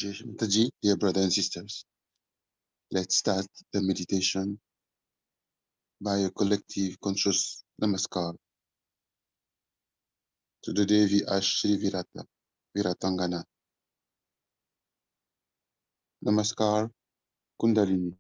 Jai Shri Mataji, dear brothers and sisters, let's start the meditation by a collective conscious namaskar to the Devi Ashri Virata, Viratangana. Namaskar, Kundalini.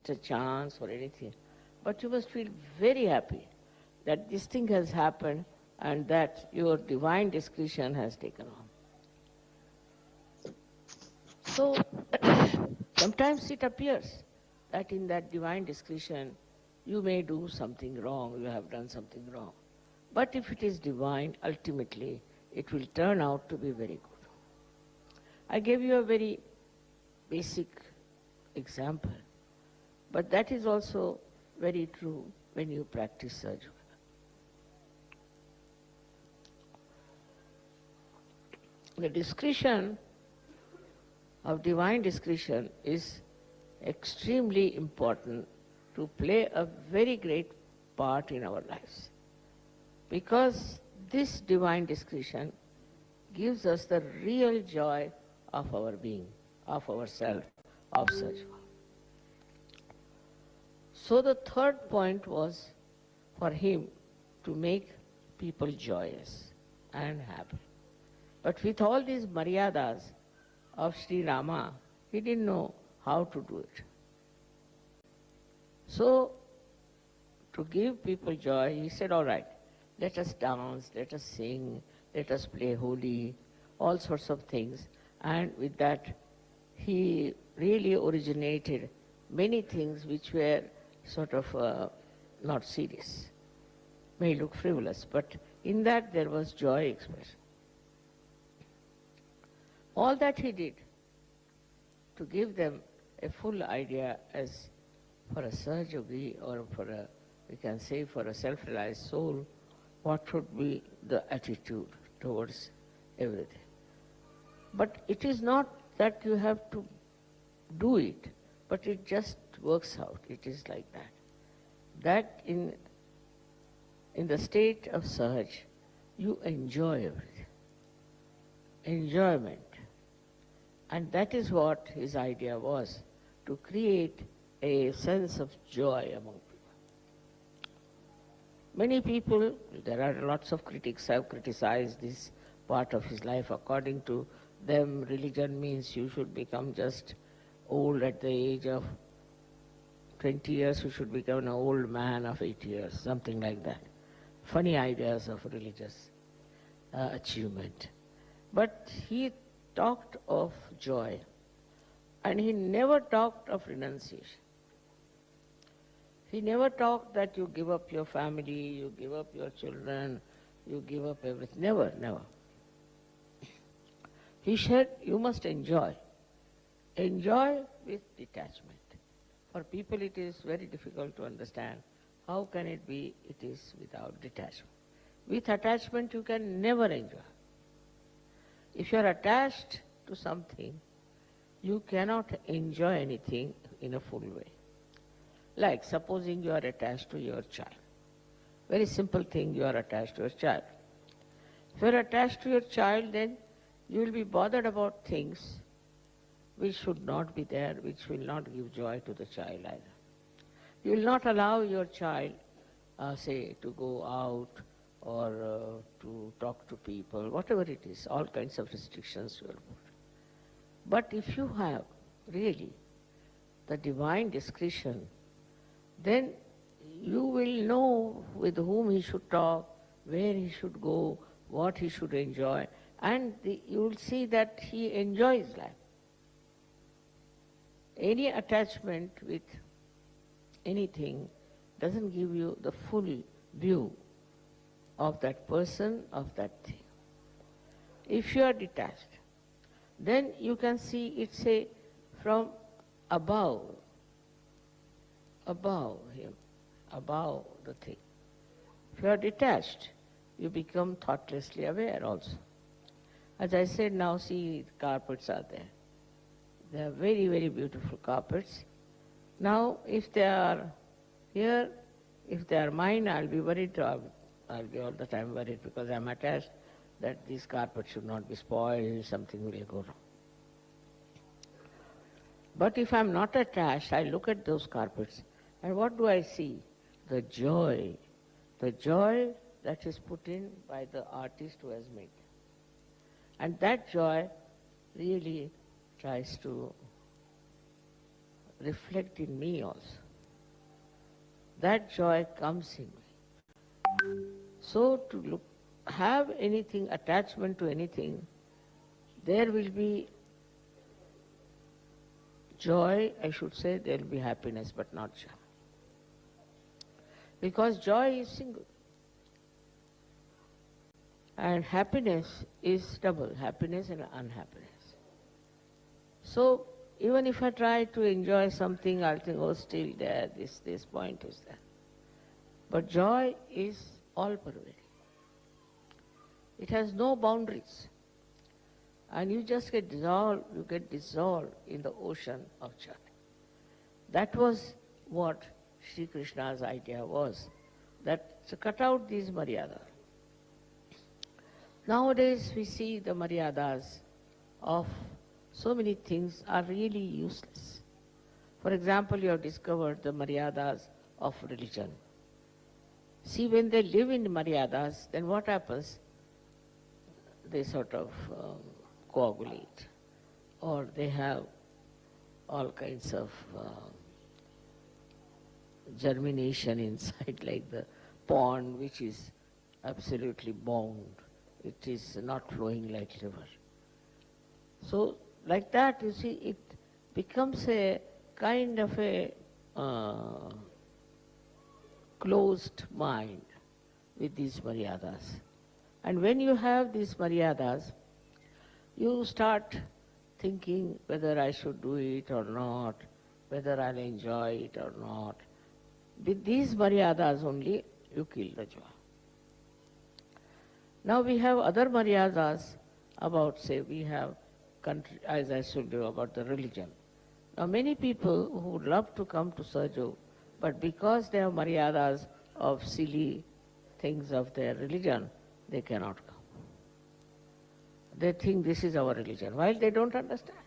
A chance or anything, but you must feel very happy that this thing has happened and that your divine discretion has taken on. So sometimes it appears that in that divine discretion you may do something wrong, you have done something wrong. But if it is divine, ultimately it will turn out to be very good. I gave you a very basic example, but that is also very true when you practice Sahaja. The discretion of divine discretion is extremely important to play a very great part in our lives. Because this divine discretion gives us the real joy of our being, of ourself, of Sahaja. So the third point was for him to make people joyous and happy. But with all these maryadas of Sri Rama, he didn't know how to do it. So, to give people joy, he said, all right, let us dance, let us sing, let us play Holi, all sorts of things. And with that, he really originated many things which were sort of not serious, may look frivolous, but in that there was joy expressed. All that he did to give them a full idea as for a Sahaja yogi or for a, we can say for a self-realized soul, what should be the attitude towards everything. But it is not that you have to do it, but it just works out. It is like that. That in the state of Sahaj, you enjoy everything. Enjoyment. And that is what his idea was, to create a sense of joy among people. Many people, there are lots of critics have criticized this part of his life. According to them, religion means you should become just old at the age of 20 years, you should become an old man of 80 years, something like that. Funny ideas of religious achievement. But he talked of joy, and he never talked of renunciation. He never talked that you give up your family, you give up your children, you give up everything. Never, never. He said you must enjoy. Enjoy with detachment. For people it is very difficult to understand how can it be it is without detachment. With attachment you can never enjoy. If you are attached to something, you cannot enjoy anything in a full way. Like supposing you are attached to your child. Very simple thing, you are attached to your child. If you are attached to your child, then you will be bothered about things which should not be there, which will not give joy to the child either. You will not allow your child, say, to go out or to talk to people, whatever it is, all kinds of restrictions you will put. But if you have really the divine discretion, then you will know with whom he should talk, where he should go, what he should enjoy, and you will see that he enjoys life. Any attachment with anything doesn't give you the full view of that person, of that thing. If you are detached, then you can see it, say, from above him, above the thing. If you are detached, you become thoughtlessly aware also. As I said, now see, carpets are there. They are very, very beautiful carpets. Now, if they are here, if they are mine, I'll be worried. I'll be all the time worried because I'm attached that these carpets should not be spoiled, something will go wrong. But if I'm not attached, I look at those carpets, and what do I see? The joy that is put in by the artist who has made them. And that joy really tries to reflect in me also. That joy comes in me. So to have anything, attachment to anything, there will be joy, I should say, there will be happiness, but not joy. Because joy is single. And happiness is double, happiness and unhappiness. So even if I try to enjoy something, I'll think, oh, still there, this point is there. But joy is all pervading. It has no boundaries. And you just get dissolved in the ocean of joy. That was what Sri Krishna's idea was, that to cut out these maryadas. Nowadays we see the maryadas of so many things are really useless. For example, you have discovered the maryadas of religion. See, when they live in maryadas, then what happens? They sort of coagulate, or they have all kinds of germination inside, like the pond which is absolutely bound. It is not flowing like river. So like that, you see, it becomes a kind of a closed mind with these maryadas. And when you have these maryadas, you start thinking whether I should do it or not, whether I'll enjoy it or not. With these maryadas only, you kill the joy. Now we have other maryadas about, say, we have country, as I told you, about the religion. Now many people who would love to come to Sahaja, but because they have maryadas of silly things of their religion, they cannot come. They think this is our religion, while they don't understand.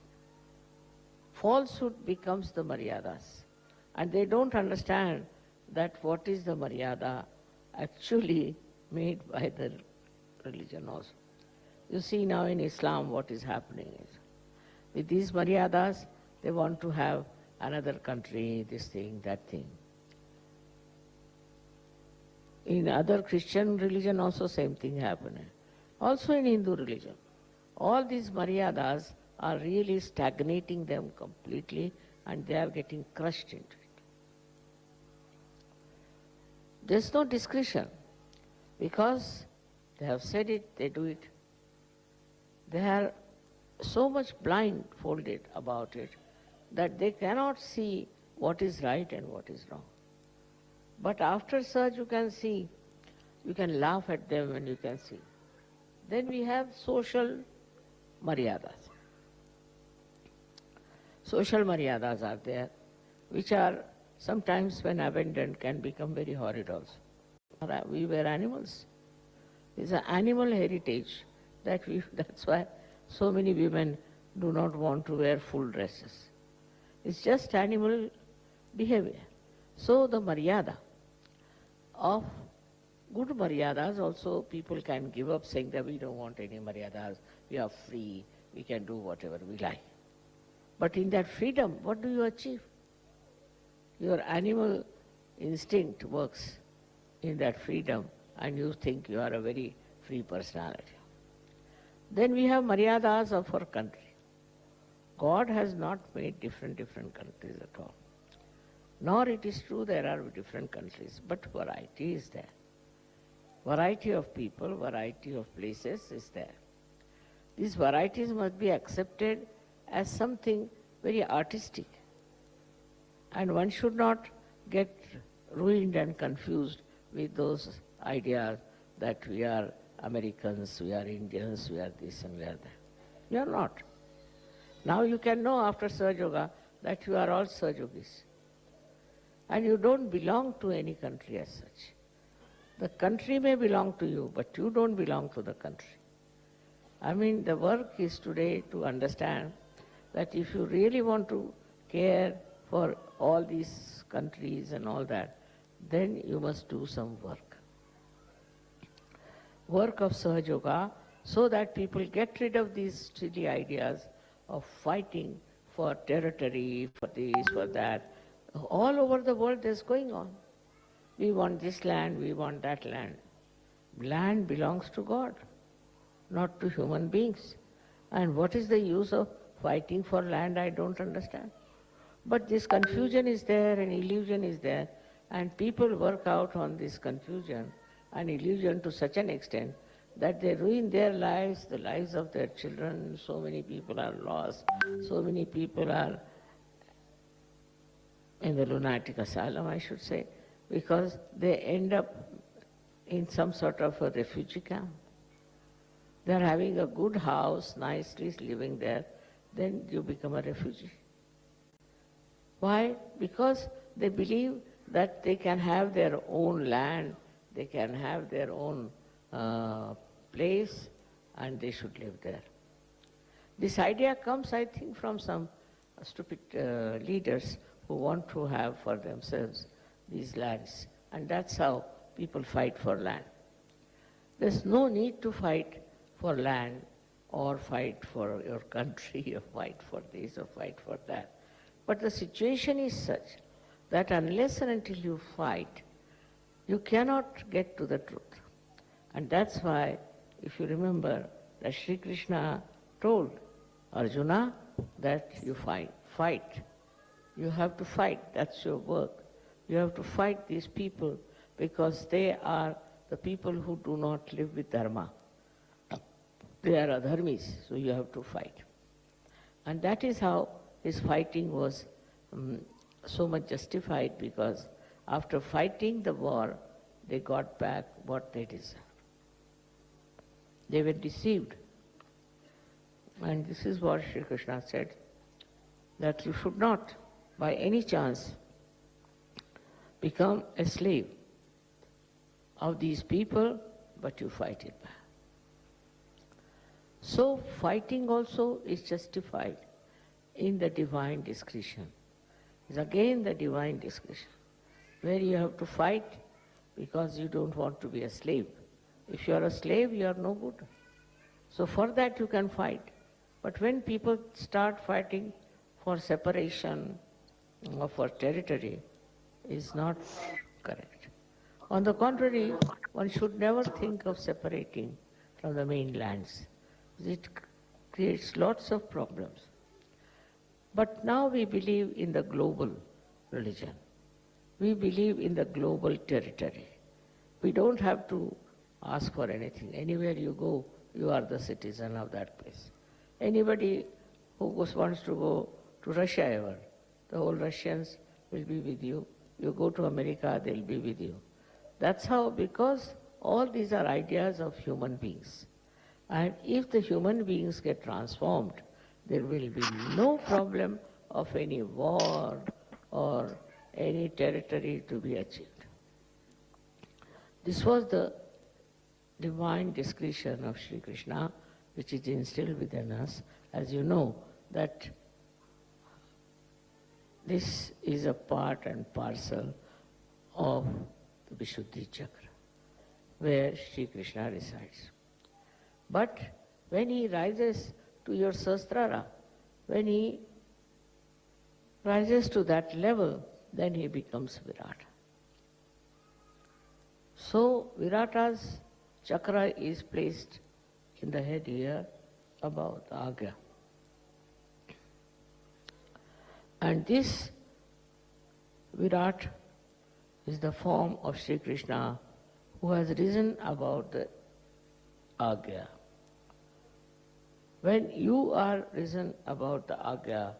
Falsehood becomes the maryadas, and they don't understand that what is the maryada actually made by the religion also. You see now in Islam what is happening is, with these maryadas, they want to have another country, this thing, that thing. In other Christian religion also same thing happening. Also in Hindu religion. All these maryadas are really stagnating them completely, and they are getting crushed into it. There's no discretion, because they have said it, they do it. They are so much blindfolded about it that they cannot see what is right and what is wrong. But after such you can see, you can laugh at them and you can see. Then we have social maryadas. Social maryadas are there, which are sometimes when abandoned can become very horrid also. We were animals. It's an animal heritage that's why so many women do not want to wear full dresses. It's just animal behavior. So the maryada of good maryadas also people can give up, saying that we don't want any maryadas, we are free, we can do whatever we like. But in that freedom, what do you achieve? Your animal instinct works in that freedom, and you think you are a very free personality. Then we have maryadas of our country. God has not made different countries at all. Nor it is true there are different countries, but variety is there. Variety of people, variety of places is there. These varieties must be accepted as something very artistic. And one should not get ruined and confused with those ideas that we are Americans, we are Indians, we are this and we are that. You are not. Now you can know after Sahaja Yoga that you are all Sahaja Yogis. And you don't belong to any country as such. The country may belong to you, but you don't belong to the country. I mean, the work is today to understand that if you really want to care for all these countries and all that, then you must do some work. Work of Sahaja Yoga, so that people get rid of these silly ideas of fighting for territory, for this, for that. All over the world this is going on. We want this land, we want that land. Land belongs to God, not to human beings. And what is the use of fighting for land, I don't understand. But this confusion is there and illusion is there, and people work out on this confusion and illusion to such an extent that they ruin their lives, the lives of their children. So many people are lost, so many people are in the lunatic asylum, I should say, because they end up in some sort of a refugee camp. They are having a good house, nicely living there, then you become a refugee. Why? Because they believe that they can have their own land, they can have their own place, and they should live there. This idea comes, I think, from some stupid leaders who want to have for themselves these lands. And that's how people fight for land. There's no need to fight for land or fight for your country or fight for this or fight for that. But the situation is such that unless and until you fight, you cannot get to the truth. And that's why, if you remember, that Sri Krishna told Arjuna that you fight. You have to fight, that's your work. You have to fight these people because they are the people who do not live with dharma. They are adharmis, so you have to fight. And that is how his fighting was so much justified, because after fighting the war, they got back what they deserved. They were deceived. And this is what Sri Krishna said, that you should not, by any chance, become a slave of these people, but you fight it back. So fighting also is justified in the divine discretion. It's again the divine discretion, where you have to fight because you don't want to be a slave. If you are a slave, you are no good. So for that you can fight. But when people start fighting for separation or for territory, is not correct. On the contrary, one should never think of separating from the mainlands. It creates lots of problems. But now we believe in the global religion. We believe in the global territory. We don't have to ask for anything. Anywhere you go, you are the citizen of that place. Anybody who wants to go to Russia ever, the whole Russians will be with you. You go to America, they'll be with you. That's how, because all these are ideas of human beings. And if the human beings get transformed, there will be no problem of any war or any territory to be achieved. This was the divine discretion of Sri Krishna, which is instilled within us. As you know, that this is a part and parcel of the Vishuddhi Chakra, where Sri Krishna resides. But when he rises to your Sahasrara, when he rises to that level, then he becomes Virata. So Virata's chakra is placed in the head here above the Agya. And this Virat is the form of Sri Krishna who has risen above the Agya. When you are risen above the Agya,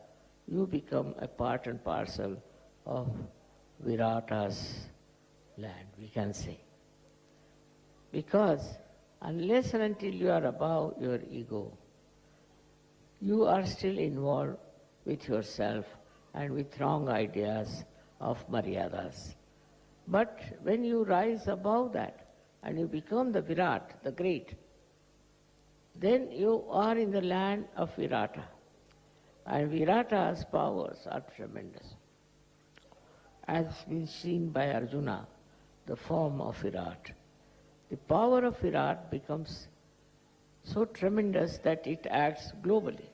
you become a part and parcel of Virata's land, we can say. Because unless and until you are above your ego, you are still involved with yourself and with wrong ideas of maryadas. But when you rise above that and you become the Virat, the great, then you are in the land of Virata. And Virata's powers are tremendous. As been seen by Arjuna, the form of Virat. The power of Virat becomes so tremendous that it acts globally.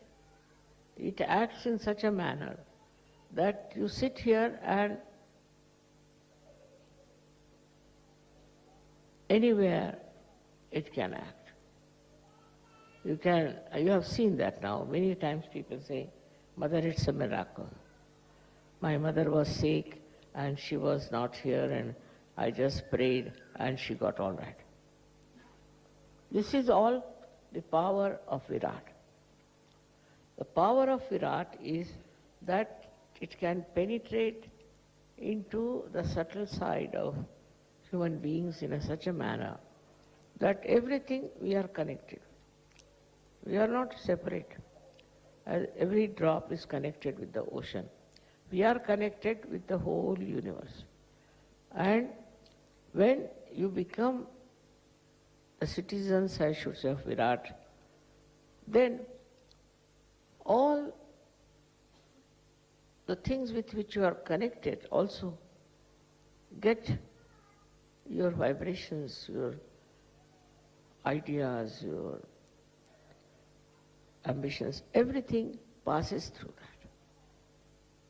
It acts in such a manner that you sit here and anywhere it can act. You have seen that now. Many times people say, Mother, it's a miracle. My mother was sick and she was not here and I just prayed and she got all right. This is all the power of Virat. The power of Virat is that it can penetrate into the subtle side of human beings in such a manner that everything we are connected. We are not separate. As every drop is connected with the ocean. We are connected with the whole universe. And when you become the citizens, I should say, of Virat, then all the things with which you are connected also get your vibrations, your ideas, your ambitions, everything passes through that.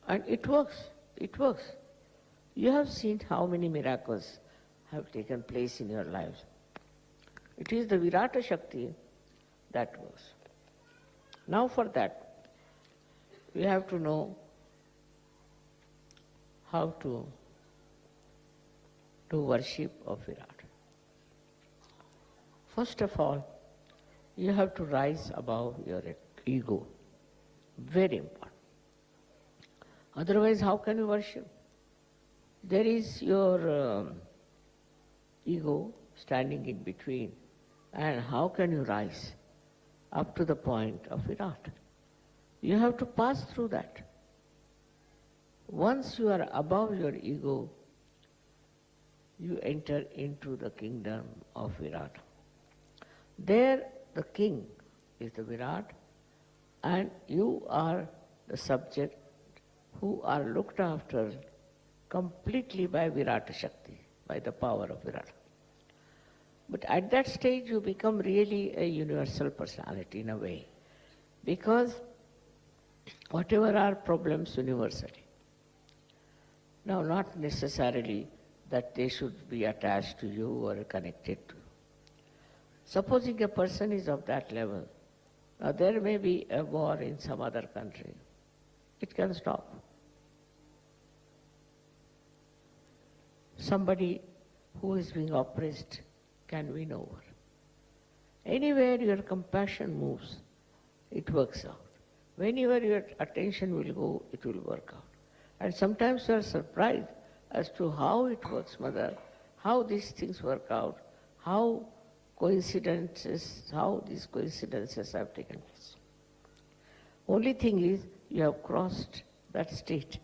And it works. It works. You have seen how many miracles have taken place in your lives. It is the Virata Shakti that works. Now for that, we have to know how to do worship of Virat. First of all, you have to rise above your ego. Very important. Otherwise, how can you worship? There is your ego standing in between. And how can you rise up to the point of Virat? You have to pass through that. Once you are above your ego, you enter into the kingdom of Virat. There, the king is the Virat, and you are the subject who are looked after completely by Virata Shakti, by the power of Virata. But at that stage, you become really a universal personality in a way, because whatever are problems universally. Now, not necessarily that they should be attached to you or connected to you. Supposing a person is of that level, now there may be a war in some other country. It can stop. Somebody who is being oppressed can win over. Anywhere your compassion moves, it works out. Whenever your attention will go, it will work out. And sometimes you are surprised as to how it works, Mother, how these things work out, how these coincidences have taken place. Only thing is, you have crossed that state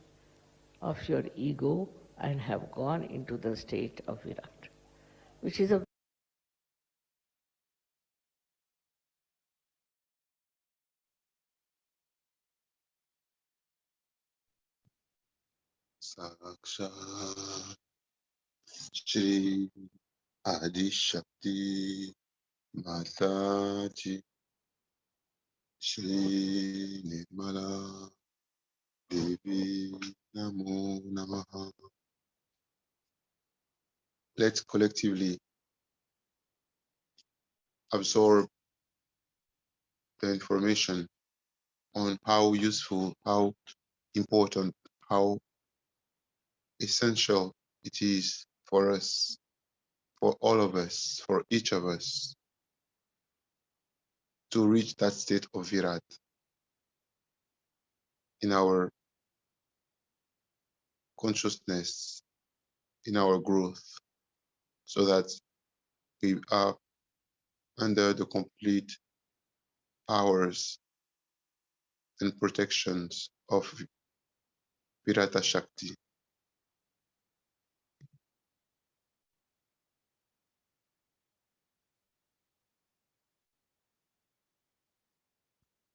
of your ego and have gone into the state of Virat, which is a Sakshat Shri Adi Shakti Mataji Shri Nirmala Devi Namo Namaha. Let's collectively absorb the information on how useful, how important, how essential it is for us, for all of us, for each of us to reach that state of Virat in our consciousness, in our growth, so that we are under the complete powers and protections of Virata Shakti.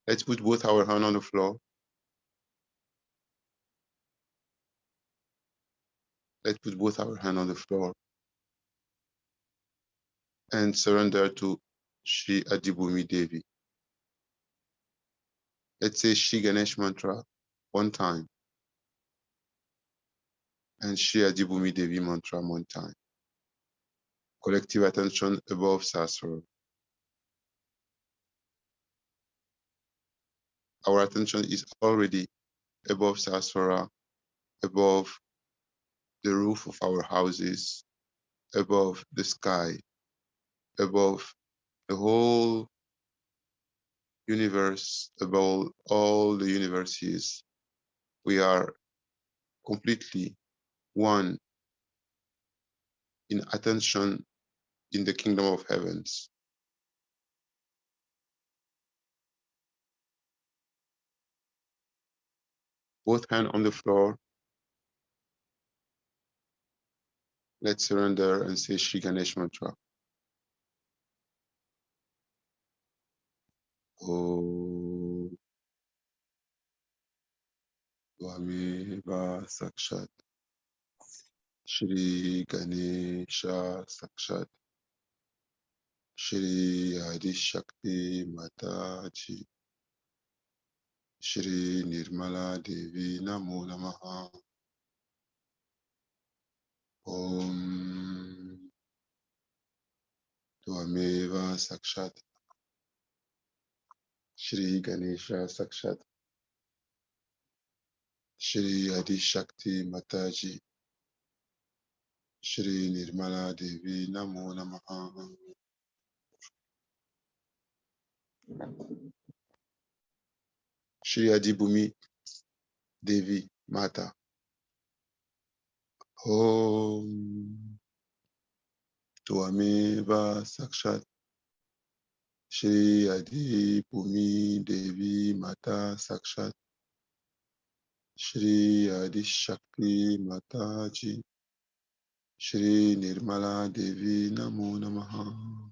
Let's put both our hands on the floor. Let's put both our hands on the floor and surrender to Shri Adibumi Devi. Let's say Shri Ganesh mantra one time and Shri Adibumi Devi mantra one time. Collective attention above Sasra. Our attention is already above Sasra, above the roof of our houses, above the sky, above the whole universe, above all the universes. We are completely one in attention in the kingdom of heavens. Both hands on the floor. Let's surrender and say Shri Ganesh mantra. Om Tvameva Sakshat Shri Ganesha Sakshat Shri Adi Shakti Mataji Shri Nirmala Devi Namo Namaha Om Tvameva Sakshat Shri Ganesha Sakshat Shri Adi Shakti Mataji Shri Nirmala Devi Namo Namaha Shri Adibumi Devi Mata Om Tvameva Sakshat Shri Adibumi Devi Mata Sakshat Shri Adi Shakti Mataji Shri Nirmala Devi Namo Namaha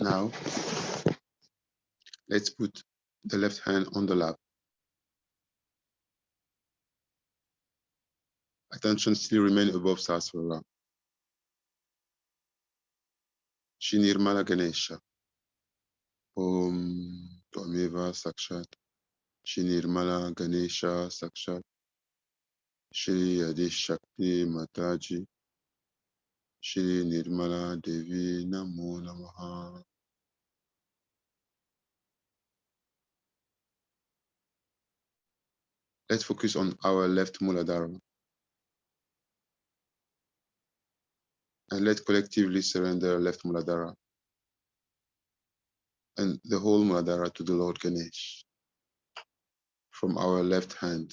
Now, let's put the left hand on the lap. Attention still remain above Saswara. Shri Nirmala Ganesha. Om Twameva Sakshat. Shri Nirmala Ganesha Sakshat. Shri Adi Shakti Mataji. Shri Nirmala Devi Namo Namaha. Let's focus on our left Muladhara and let's collectively surrender left Muladhara and the whole Muladhara to the Lord Ganesh from our left hand.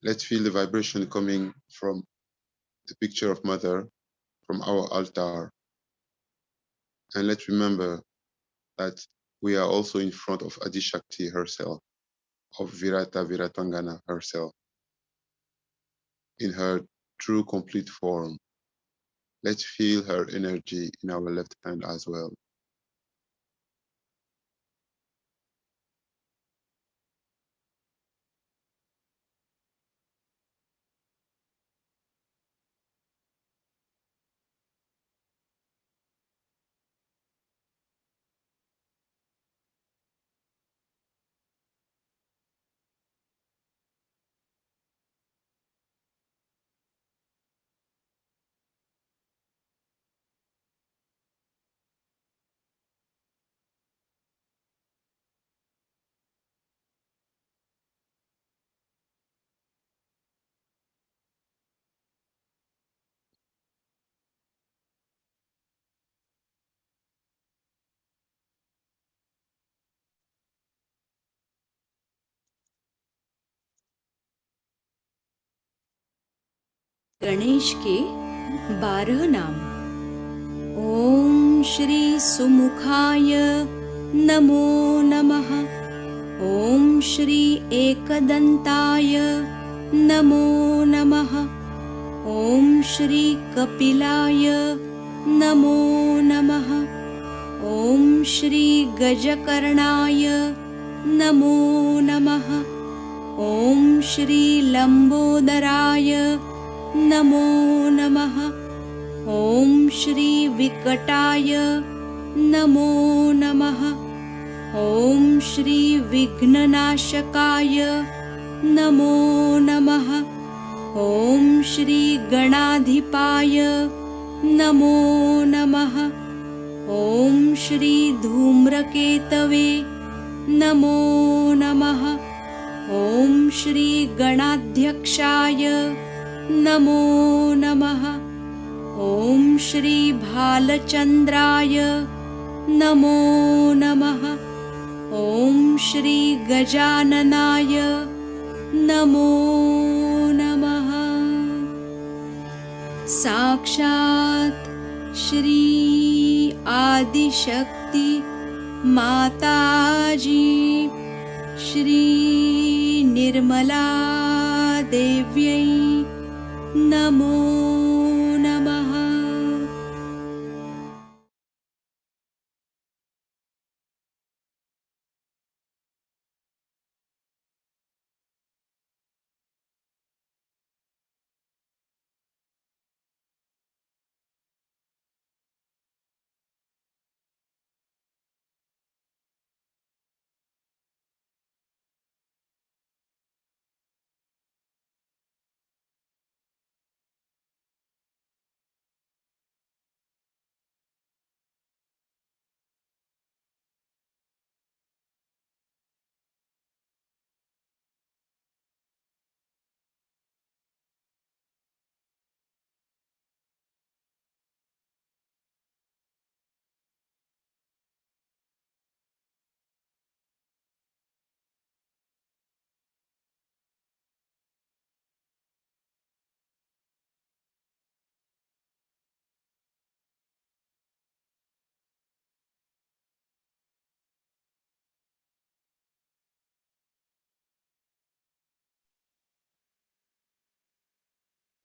Let's feel the vibration coming from the picture of Mother from our altar. And let's remember that we are also in front of Adi Shakti herself, of Virata Viratangana herself, in her true complete form. Let's feel her energy in our left hand as well. Ganesh के 12 नाम। ओम श्री सुमुखाय नमो नमः। ओम श्री एकदंताय नमो नमः। ओम श्री कपिलाय नमो नमः। ओम श्री गजकर्णाय नमो नमः। ओम श्री लंबोदराय नमो नमः। ओम श्री विकटाय नमो नमः। ओम श्री विघ्ननाशकाय नमो नमः। ओम श्री गणाधिपाय नमो नमः। ओम श्री धूम्रकेतवे नमो नमः। ओम श्री गणाध्यक्षाय नमो नमः। ओम श्री भालचंद्राय नमो नमः। ओम श्री गजाननाय नमो नमः। साक्षात् श्री आदिशक्ति माताजी श्री निर्मला देव्यै नमो नमः।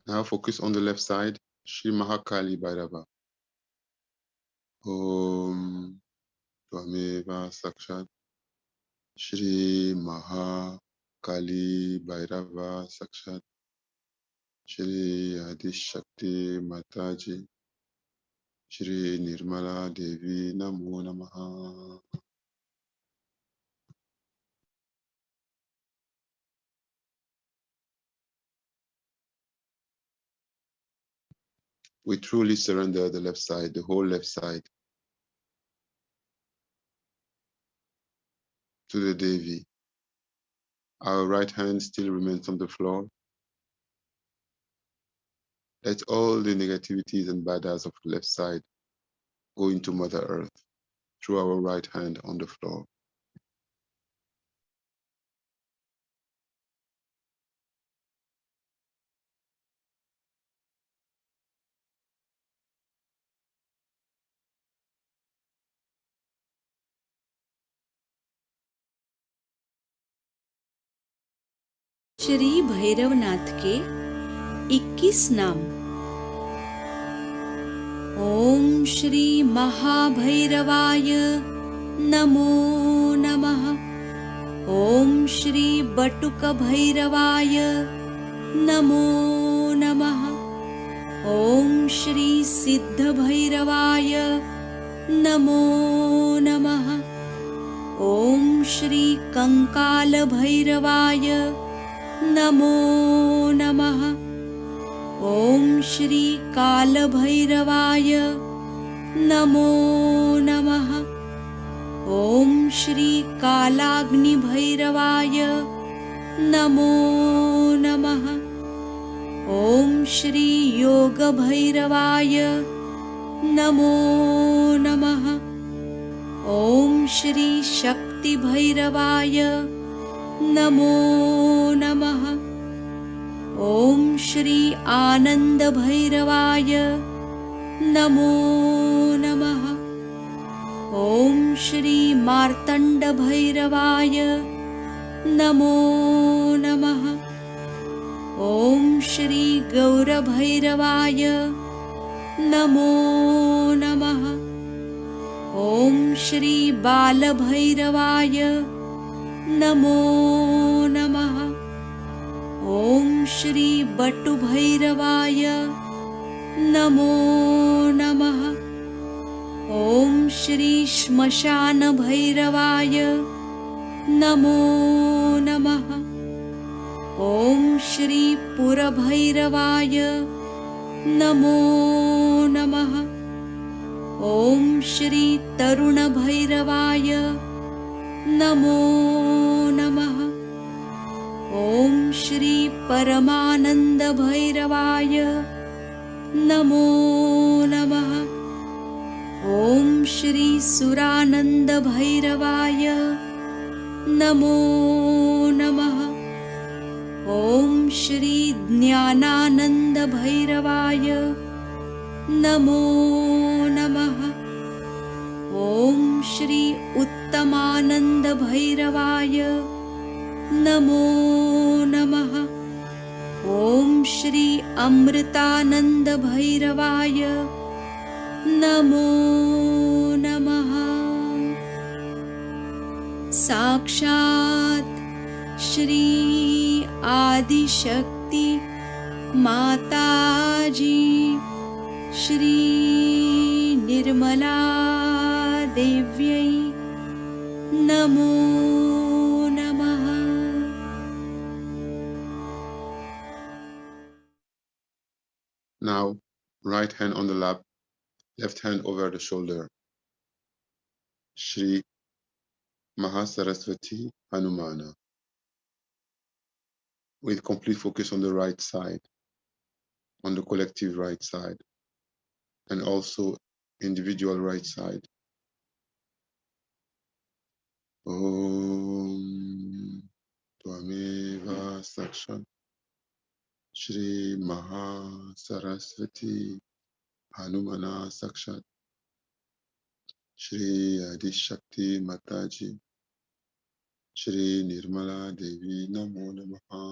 Now focus on the left side, Shri Mahakali Bhairava. Om Tvameva Sakshat Shri Mahakali Bhairava Sakshat Shri Adi Shakti Mataji Shri Nirmala Devi Namo Namaha. We truly surrender the left side, the whole left side, to the Devi. Our right hand still remains on the floor. Let all the negativities and badas of the left side go into Mother Earth through our right hand on the floor. Shri Bhairavnath के 21 नाम। ओम श्री महाभैरवाय नमो नमः। ओम श्री बटुक भैरवाय नमो नमः। ओम श्री सिद्ध भैरवाय नमो नमः। ओम श्री कंकाल भैरवाय नमो नमः। ओम श्री काल भैरवाय नमो नमः। ओम श्री कालाग्नि भैरवाय नमो नमः। ओम श्री योग भैरवाय नमो नमः। ओम श्री शक्ति भैरवाय नमो नमः। ओम श्री आनंद भैरवाय नमो नमः। ओम श्री मार्तंड भैरवाय नमो नमः। ओम श्री गौर भैरवाय नमो नमः। ओम श्री बाल भैरवाय नमो नमः। ओम श्री बटु भैरवाय नमो नमः। ओम श्री श्मशान भैरवाय नमो नमः। ओम श्री पुर भैरवाय नमो नमः। ओम श्री तरुण भैरवाय नमो नमः। ओम श्री परमानंद भैरवाय नमो नमः। ओम श्री सुरानंद भैरवाय नमो नमः। ओम श्री ज्ञानानंद भैरवाय नमो नमः। ओम श्री उत्तमानंद भैरवाय नमो नमः। ओम श्री अमृतानंद भैरवाय नमो नमः। साक्षात् श्री आदिशक्ति माताजी श्री निर्मला देव्यै नमो नमः। Now, right hand on the lap, left hand over the shoulder. Shri Mahasaraswati Hanumana. With complete focus on the right side, on the collective right side, and also individual right side. Om Tvameva Sakshat Shri Mahasaraswati Hanumana Sakshat Shri Adi Shakti Mataji Shri Nirmala Devi Namo Namaha.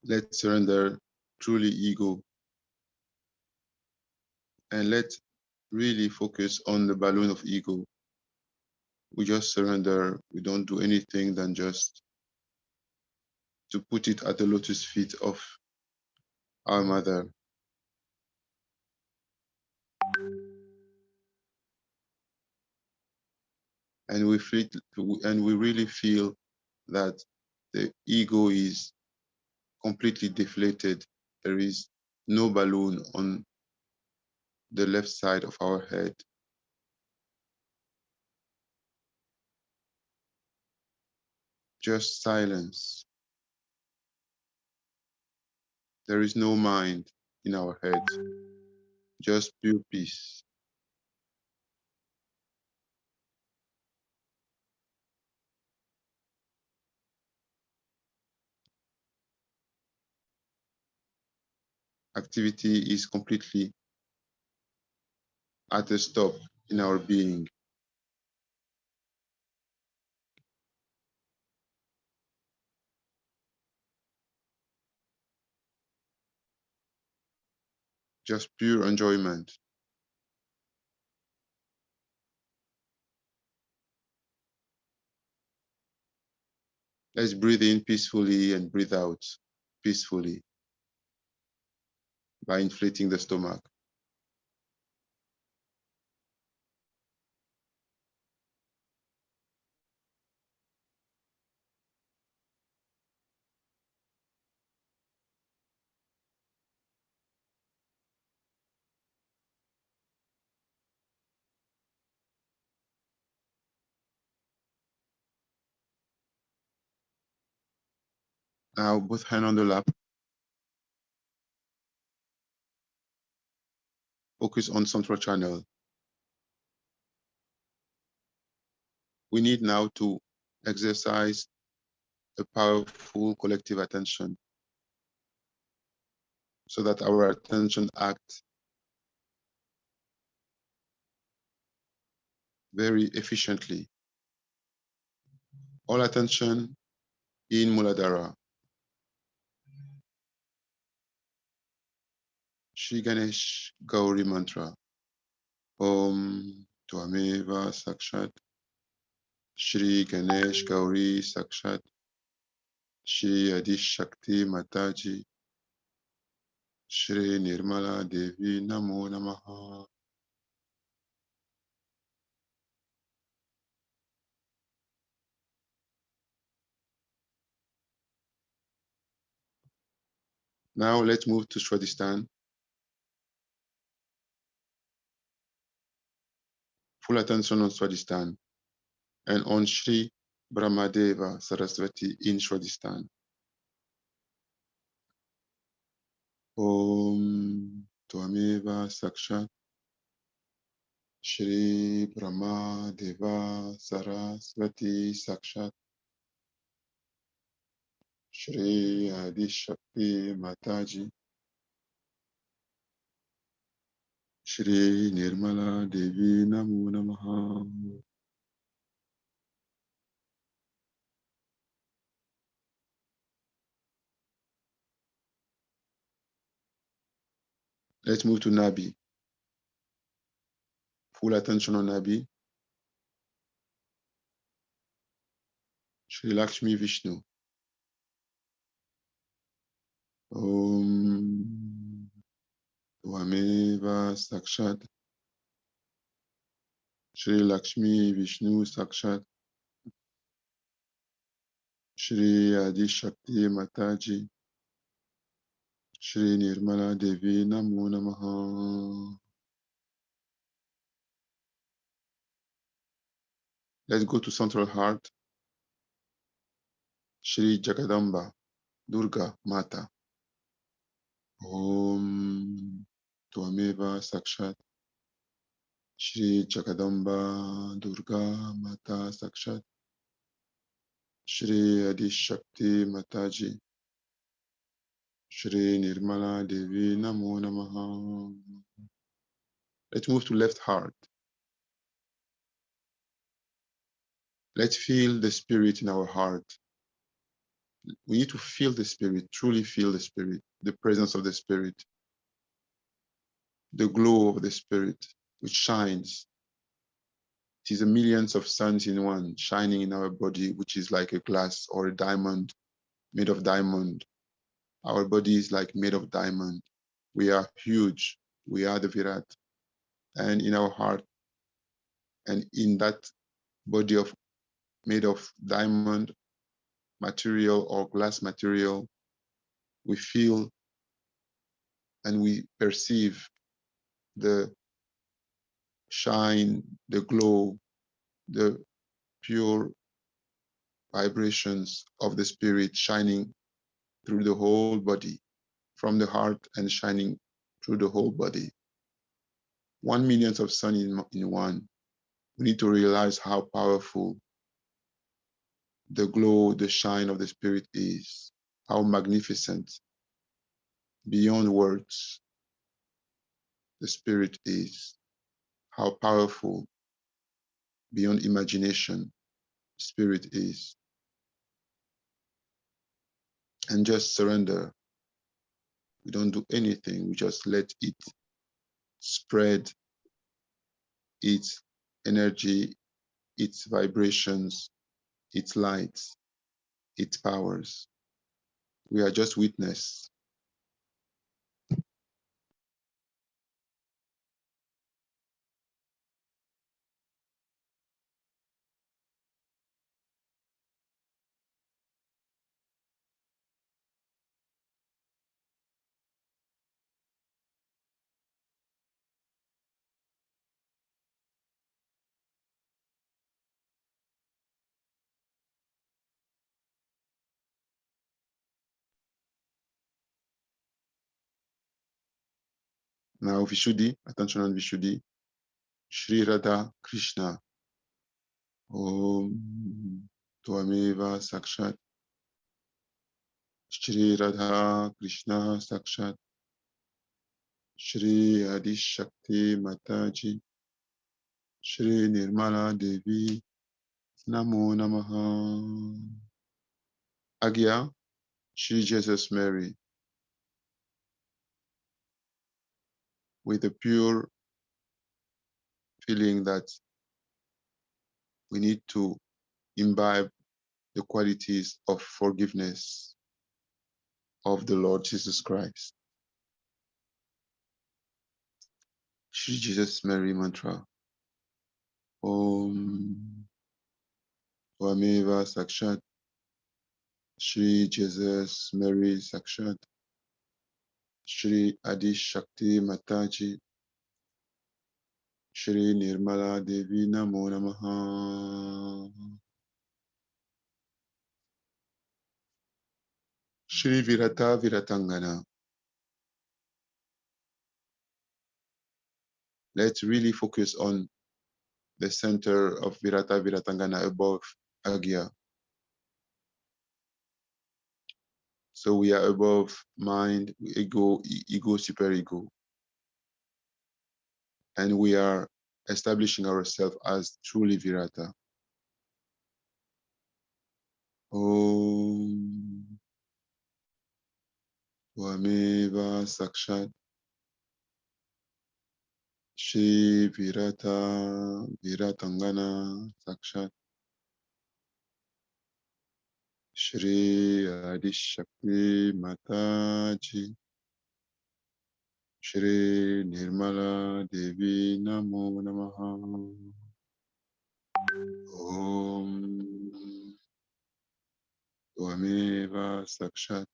Let's surrender truly ego, and let's really focus on the balloon of ego. We just surrender. We don't do anything than just to put it at the lotus feet of our mother. And we really feel that the ego is completely deflated. There is no balloon on the left side of our head. Just silence. There is no mind in our head. Just pure peace. Activity is completely at a stop in our being. Just pure enjoyment. Let's breathe in peacefully and breathe out peacefully by inflating the stomach. Now, both hands on the lap. Focus on central channel. We need now to exercise a powerful collective attention so that our attention acts very efficiently. All attention in Muladhara. Shri Ganesh Gauri Mantra. Om Tvameva Sakshat. Shri Ganesh Gauri Sakshat. Shri Adi Shakti Mataji. Shri Nirmala Devi Namo Namaha. Now let's move to Swadhisthana. Full attention on Swadhisthana and on Shri Brahmadeva Saraswati in Swadhisthana. Om Tvameva Sakshat. Shri Brahmadeva Saraswati Sakshat. Shri Adi Shakti Mataji. Shri Nirmala Devi Namo Namaha. Let's move to Nabi. Full attention on Nabi. Shri Lakshmi Vishnu. Om Tvameva Sakshat. Shri Lakshmi Vishnu Sakshat. Shri Adi Shakti Mataji. Shri Nirmala Devi Namo Namaha. Let's go to Central Heart. Shri Jagadamba, Durga Mata. Om Tvameva Sakshat. Shri Jagadamba, Durga Mata Sakshat. Shri Adi Shakti Mataji. Shri Nirmala Devi Namo Namaha. Let's move to left heart. Let's feel the spirit in our heart. We need to feel the spirit, truly feel the spirit, the presence of the spirit, the glow of the spirit, which shines. It is a millions of suns in one shining in our body, which is like a glass or a diamond, made of diamond. Our body is like made of diamond. We are huge. We are the Virat. And in our heart and in that body of made of diamond material or glass material, we feel and we perceive the shine, the glow, the pure vibrations of the spirit shining through the whole body, from the heart and shining through the whole body. 1 million of sun in one. We need to realize how powerful the glow, the shine of the spirit is, how magnificent, beyond words, the spirit is, how powerful, beyond imagination, spirit is. And just surrender. We don't do anything. We just let it spread its energy, its vibrations, its lights, its powers. We are just witness. Now Vishuddhi, attention on Vishuddhi. Shri Radha Krishna. Om Tvameva Sakshat. Shri Radha Krishna Sakshat. Shri Adi Shakti Mataji. Shri Nirmala Devi. Namo Namaha. Agya, Shri Jesus Mary, with a pure feeling that we need to imbibe the qualities of forgiveness of the Lord Jesus Christ. Shri Jesus Mary mantra. Om Tvameva Sakshat. Shri Jesus Mary Sakshat. Shri Adi Shakti Mataji. Shri Nirmala Devi Namo Namaha. Shri Virata Viratangana. Let's really focus on the center of Virata Viratangana above Agya. So we are above mind, ego, ego, superego. And we are establishing ourselves as truly Virata. Om Tvameva Sakshat. Shri Virata Viratangana Sakshat. Shri Adishakti Mataji. Shri Nirmala Devi Namo Namaha. Om Tvameva Sakshat.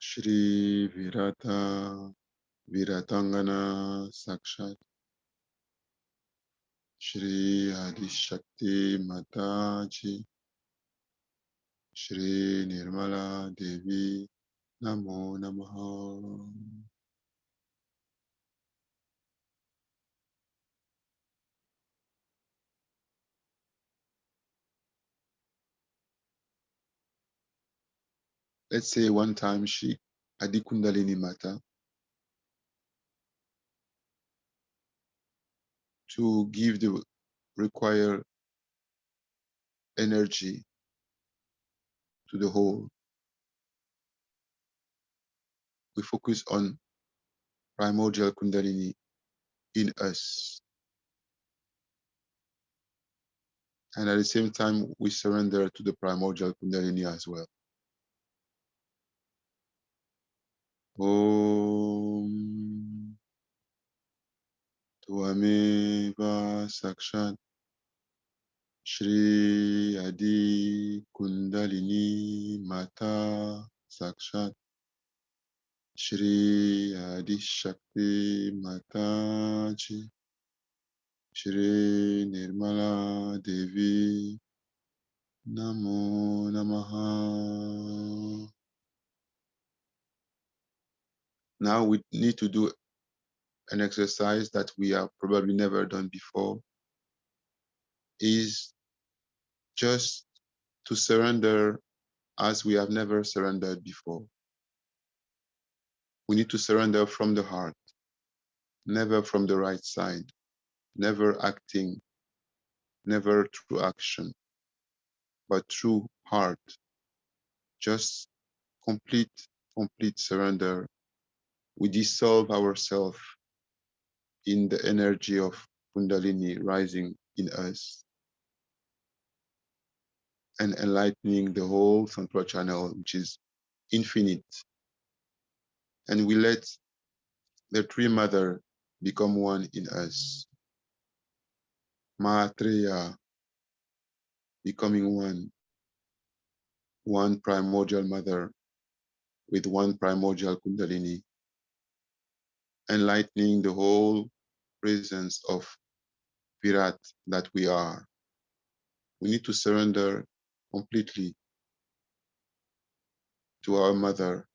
Shri Virata Viratangana Sakshat. Shri Adishakti Mataji. Shri Nirmala Devi Namo Namaha. Let's say one time Shri Adikundalini Mata to give the required energy to the whole. We focus on primordial Kundalini in us. And at the same time, we surrender to the primordial Kundalini as well. Om Tvameva Sakshat Shri Adi Kundalini Mata Sakshat Shri Adi Shakti Mataji Shri Nirmala Devi Namo Namaha. Now we need to do an exercise that we have probably never done before, is just to surrender as we have never surrendered before. We need to surrender from the heart, never from the right side, never acting, never through action, but through heart. Just complete surrender. We dissolve ourselves in the energy of Kundalini rising in us and enlightening the whole central channel, which is infinite. And we let the Three Mother become one in us. Maitreya becoming one primordial mother with one primordial Kundalini, enlightening the whole presence of Virat that we are. We need to surrender completely to our mother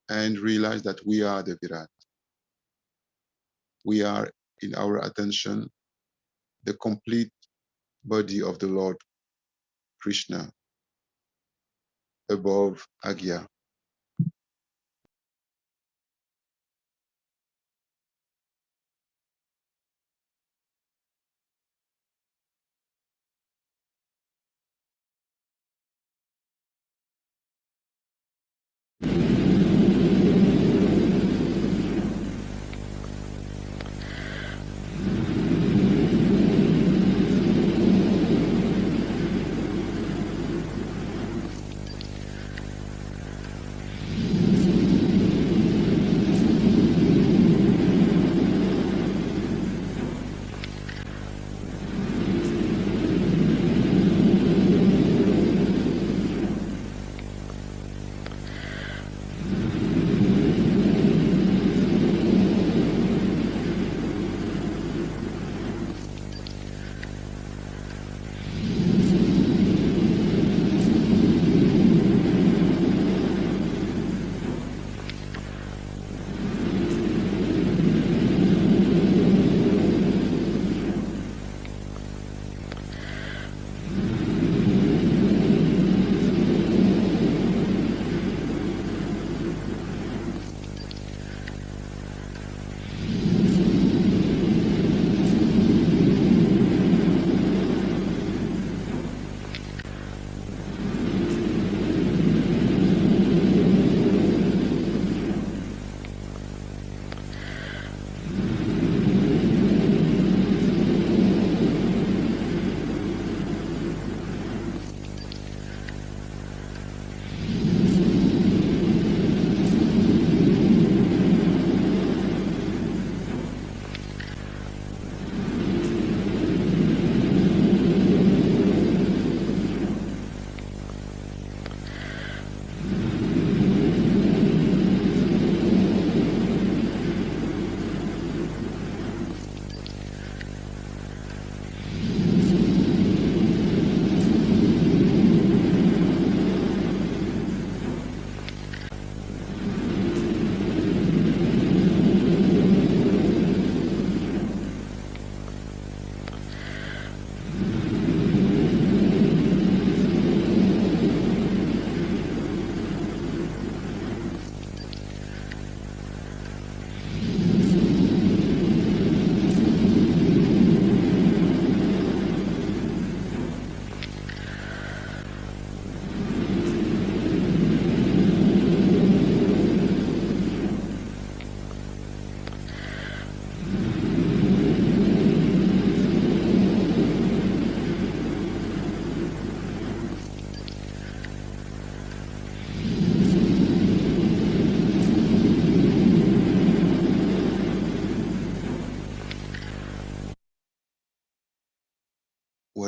and realize that we are the Virat. We are, in our attention, the complete body of the Lord Krishna above Agya.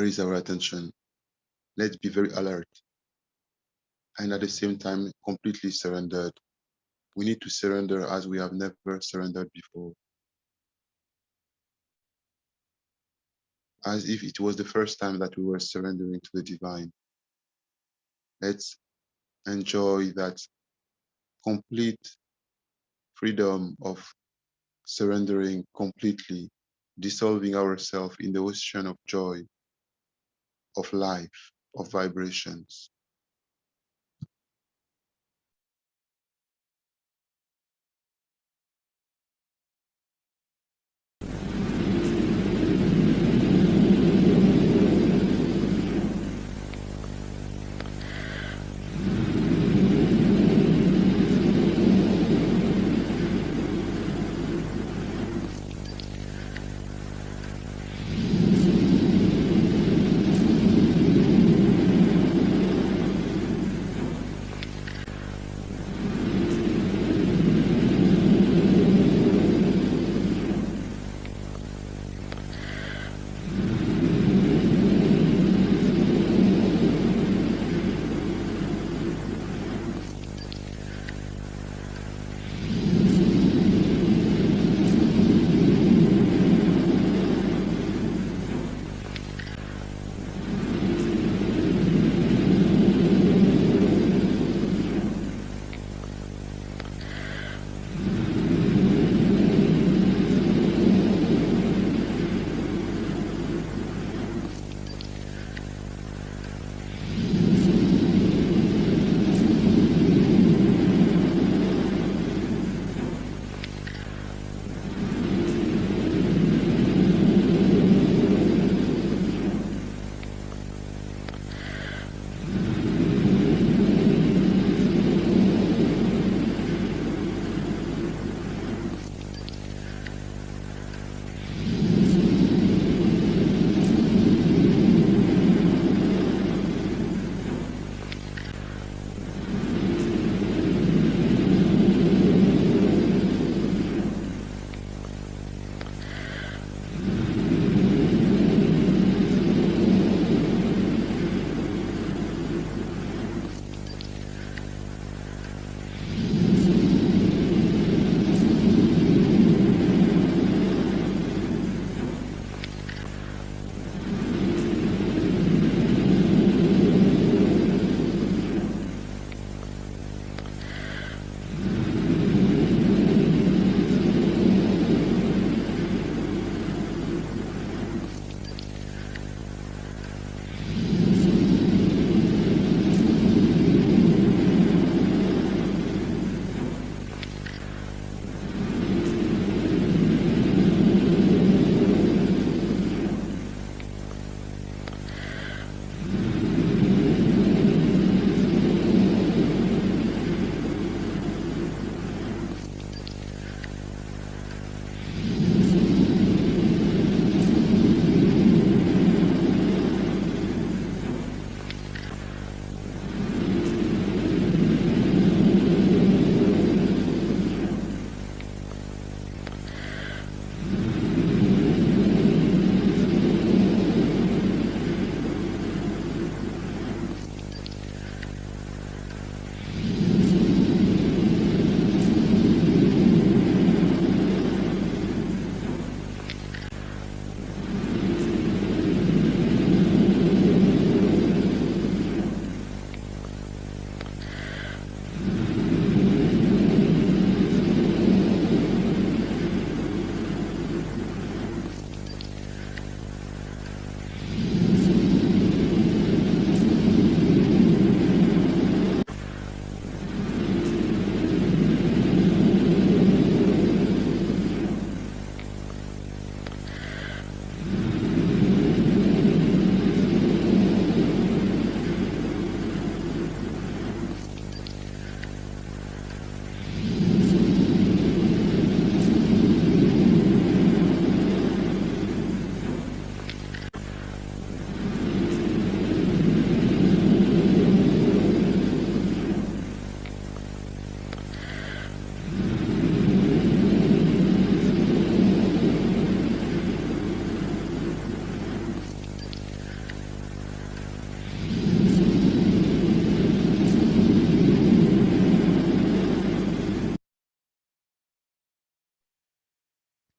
is our attention. Let's be very alert and at the same time completely surrendered. We need to surrender as we have never surrendered before, as if it was the first time that we were surrendering to the divine. Let's enjoy that complete freedom of surrendering completely, dissolving ourselves in the ocean of joy, of life, of vibrations.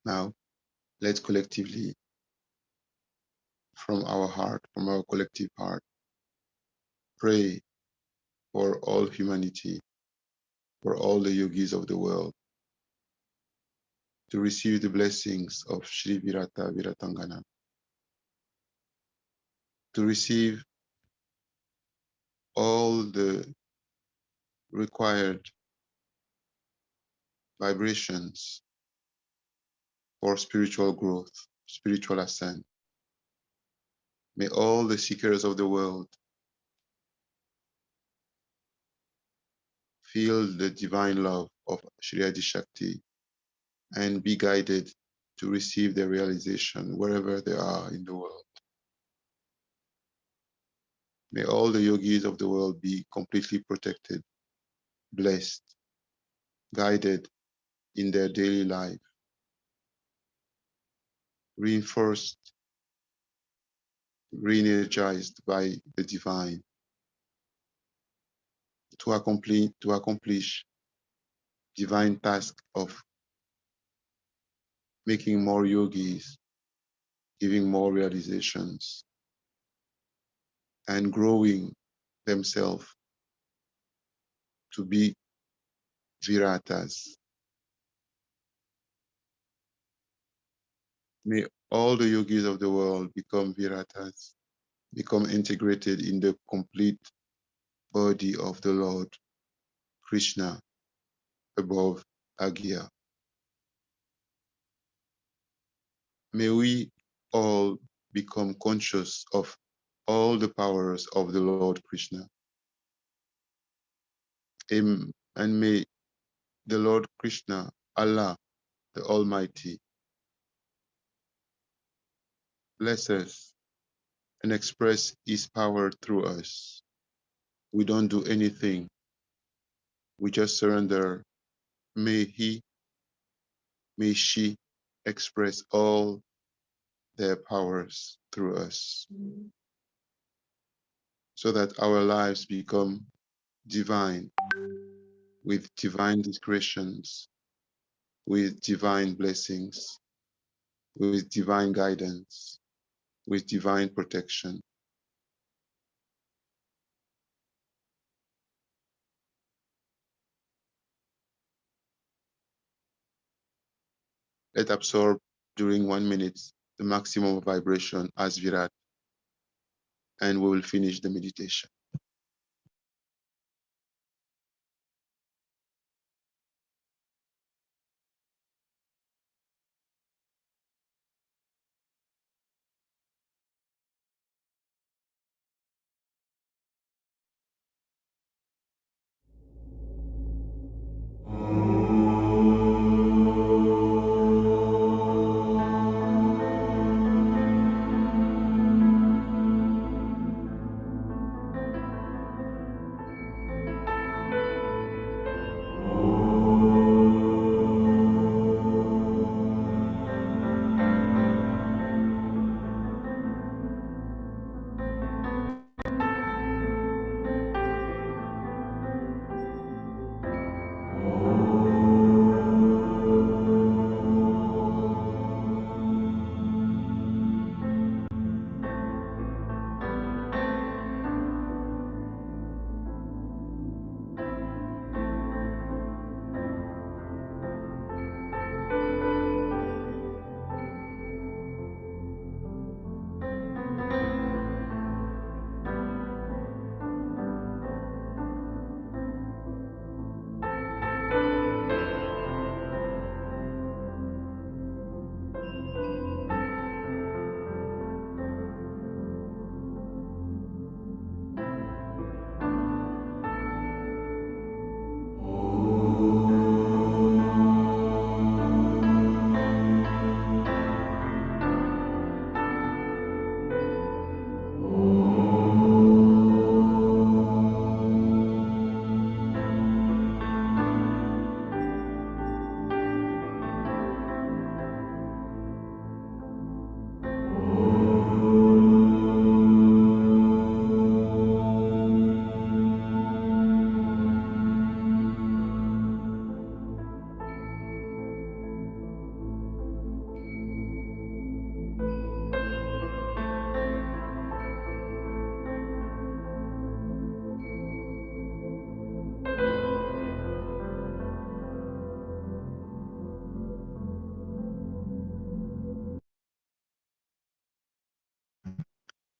Now, let's collectively, from our heart, from our collective heart, pray for all humanity, for all the yogis of the world, to receive the blessings of Sri Virata Viratangana, to receive all the required vibrations for spiritual growth, spiritual ascent. May all the seekers of the world feel the divine love of Shri Adi Shakti and be guided to receive their realization wherever they are in the world. May all the yogis of the world be completely protected, blessed, guided in their daily life, reinforced, re-energized by the divine to accomplish divine task of making more yogis, giving more realizations, and growing themselves to be Viratas. May all the yogis of the world become Viratas, become integrated in the complete body of the Lord Krishna above Agya. May we all become conscious of all the powers of the Lord Krishna. And may the Lord Krishna, Allah, the Almighty, bless us and express His power through us. We don't do anything. We just surrender. May He, may she express all their powers through us so that our lives become divine, with divine discretions, with divine blessings, with divine guidance, with divine protection. Let absorb during 1 minute the maximum vibration as Virat, and we will finish the meditation.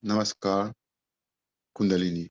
Namaskar, Kundalini.